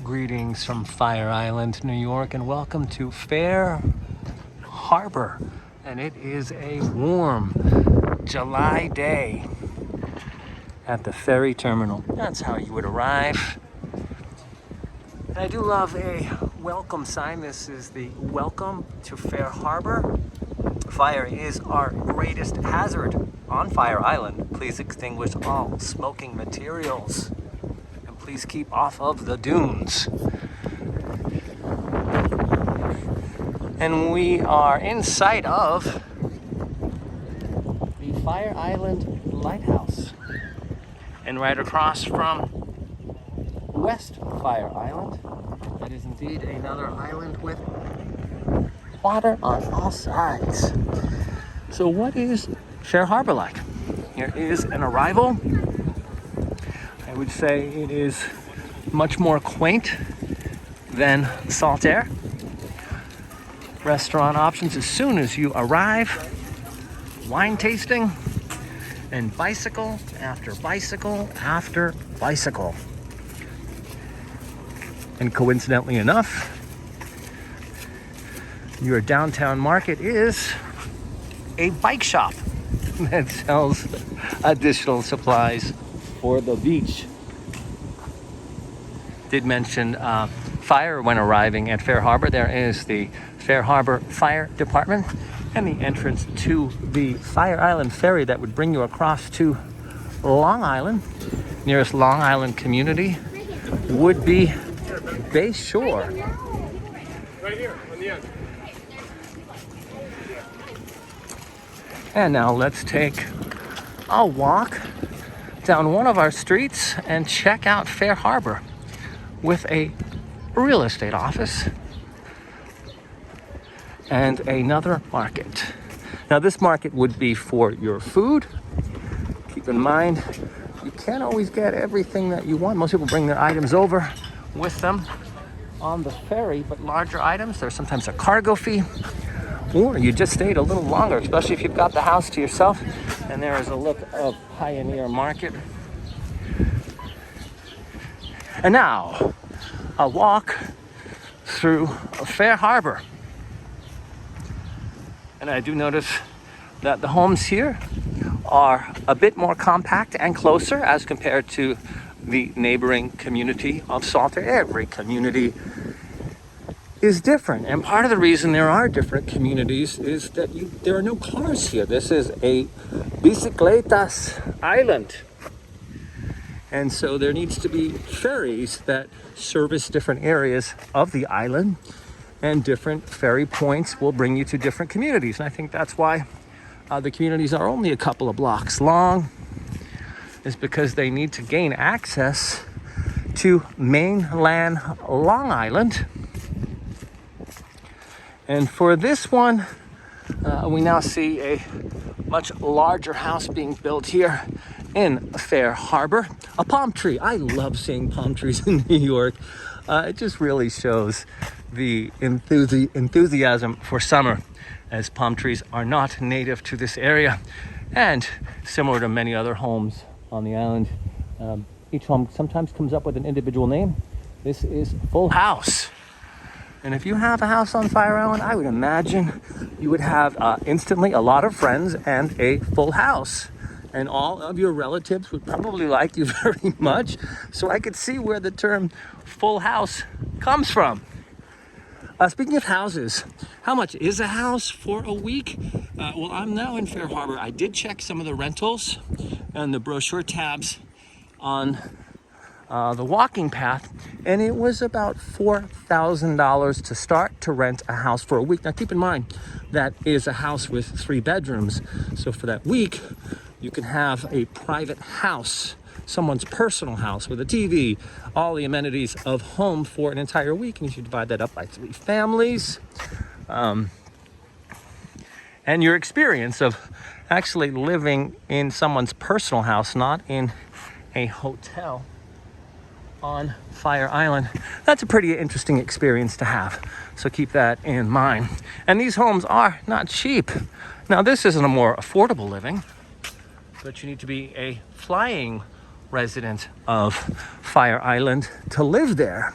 Greetings from Fire Island, New York, and welcome to Fair Harbor. And it is a warm July day at the ferry terminal. That's how you would arrive. And I do love a welcome sign. This is the welcome to Fair Harbor. Fire is our greatest hazard on Fire Island. Please extinguish all smoking materials. And please keep off of the dunes. And we are in sight of the Fire Island Lighthouse. And right across from West Fire Island, that is indeed another island with water on all sides. So what is Fair Harbor like? Here is an arrival. I would say it is much more quaint than Saltaire. Restaurant options as soon as you arrive. Wine tasting and bicycle after bicycle after bicycle. And coincidentally enough, your downtown market is a bike shop that sells additional supplies for the beach. Did mention fire when arriving at Fair Harbor. There is the Fair Harbor Fire Department and the entrance to the Fire Island ferry that would bring you across to Long Island. Nearest Long Island community would be Seashore. Right here on the end. And now let's take a walk down one of our streets and check out Fair Harbor with a real estate office and another market. Now this market would be for your food. Keep in mind, you can't always get everything that you want. Most people bring their items over with them on the ferry, but larger items, there's sometimes a cargo fee, or you just stayed a little longer, especially if you've got the house to yourself. And there is a look of Pioneer Market. And now, a walk through Fair Harbor. And I do notice that the homes here are a bit more compact and closer as compared to the neighboring community of Saltaire. Every community is different, and part of the reason there are different communities is that there are no cars here. This is a bicicletas island, and so there needs to be ferries that service different areas of the island, and different ferry points will bring you to different communities. And I think that's why the communities are only a couple of blocks long, is because they need to gain access to mainland Long Island. And for this one, we now see a much larger house being built here in Fair Harbor. A palm tree. I love seeing palm trees in New York. It just really shows the enthusiasm for summer, as palm trees are not native to this area. And similar to many other homes on the island, each home sometimes comes up with an individual name. This is Full House. And if you have a house on Fire Island, I would imagine you would have instantly a lot of friends and a full house. And all of your relatives would probably like you very much. So I could see where the term full house comes from. Speaking of houses, how much is a house for a week? Well, I'm now in Fair Harbor. I did check some of the rentals and the brochure tabs on the walking path, and it was about $4,000 to start to rent a house for a week. Now keep in mind, that is a house with 3 bedrooms. So for that week, you can have a private house, someone's personal house with a TV, all the amenities of home for an entire week. And you should divide that up by 3 families. And your experience of actually living in someone's personal house, not in a hotel on Fire Island, that's a pretty interesting experience to have. So keep that in mind. And these homes are not cheap. Now this isn't a more affordable living, but you need to be a flying resident of Fire Island to live there.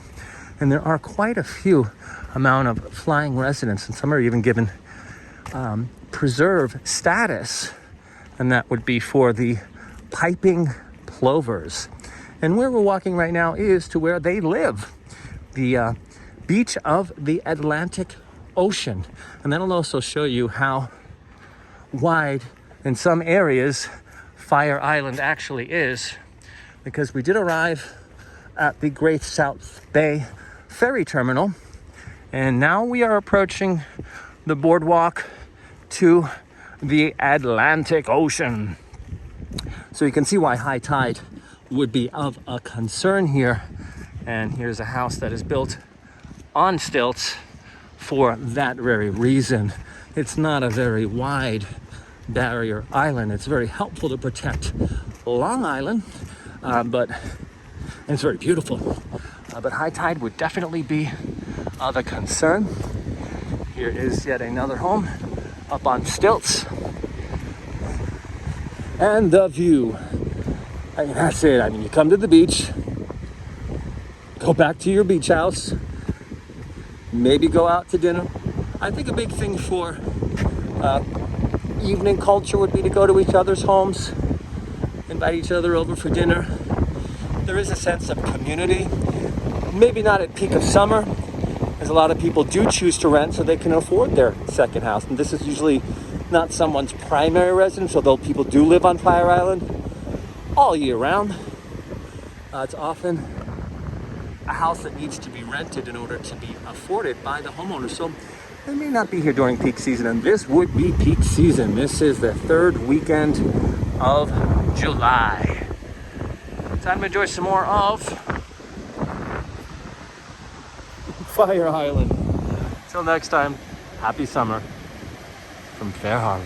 And there are quite a few amount of flying residents, and some are even given preserve status, and that would be for the piping plovers. And where we're walking right now is to where they live, the beach of the Atlantic Ocean. And that'll also show you how wide in some areas Fire Island actually is, because we did arrive at the Great South Bay ferry terminal, and now we are approaching the boardwalk to the Atlantic Ocean. So you can see why high tide would be of a concern here. And here's a house that is built on stilts for that very reason. It's not a very wide barrier island. It's very helpful to protect Long Island, but it's very beautiful. But high tide would definitely be of a concern. Here is yet another home up on stilts. And the view. I mean, that's it. I mean, you come to the beach, go back to your beach house, maybe go out to dinner. I think a big thing for evening culture would be to go to each other's homes, invite each other over for dinner. There is a sense of community. Maybe not at peak of summer, as a lot of people do choose to rent so they can afford their second house. And this is usually not someone's primary residence, although people do live on Fire Island all year round. It's often a house that needs to be rented in order to be afforded by the homeowner. So they may not be here during peak season, and this would be peak season. This is the third weekend of July. Time to enjoy some more of Fire Island. Till next time, happy summer from Fair Harbor.